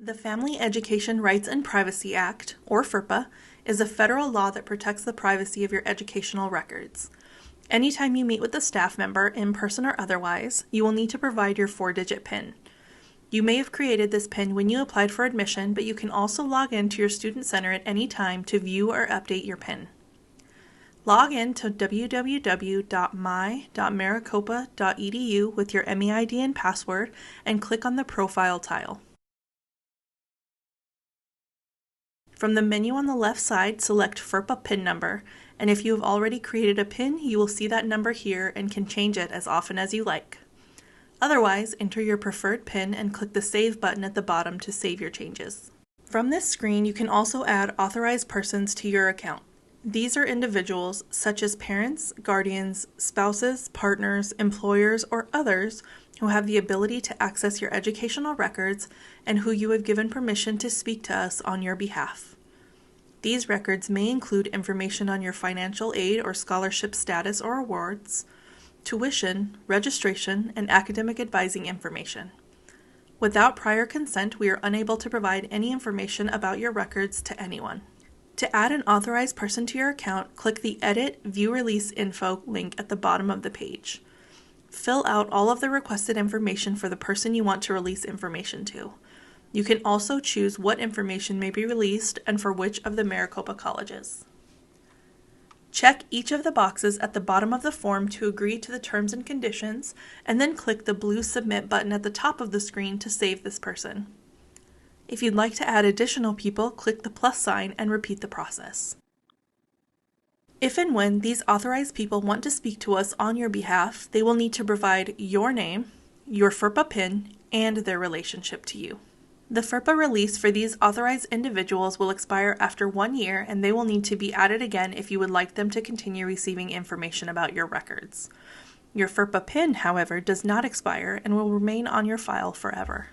The Family Education Rights and Privacy Act, or FERPA, is a federal law that protects the privacy of your educational records. Anytime you meet with a staff member, in person or otherwise, you will need to provide your 4-digit PIN. You may have created this PIN when you applied for admission, but you can also log in to your student center at any time to view or update your PIN. Log in to www.my.maricopa.edu with your MEID and password and click on the Profile tile. From the menu on the left side, select FERPA PIN number, and if you have already created a PIN, you will see that number here and can change it as often as you like. Otherwise, enter your preferred PIN and click the Save button at the bottom to save your changes. From this screen, you can also add authorized persons to your account. These are individuals such as parents, guardians, spouses, partners, employers, or others who have the ability to access your educational records and who you have given permission to speak to us on your behalf. These records may include information on your financial aid or scholarship status or awards, tuition, registration, and academic advising information. Without prior consent, we are unable to provide any information about your records to anyone. To add an authorized person to your account, click the Edit View Release Info link at the bottom of the page. Fill out all of the requested information for the person you want to release information to. You can also choose what information may be released and for which of the Maricopa colleges. Check each of the boxes at the bottom of the form to agree to the terms and conditions, and then click the blue Submit button at the top of the screen to save this person. If you'd like to add additional people, click the plus sign and repeat the process. If and when these authorized people want to speak to us on your behalf, they will need to provide your name, your FERPA PIN, and their relationship to you. The FERPA release for these authorized individuals will expire after 1 year, and they will need to be added again if you would like them to continue receiving information about your records. Your FERPA PIN, however, does not expire and will remain on your file forever.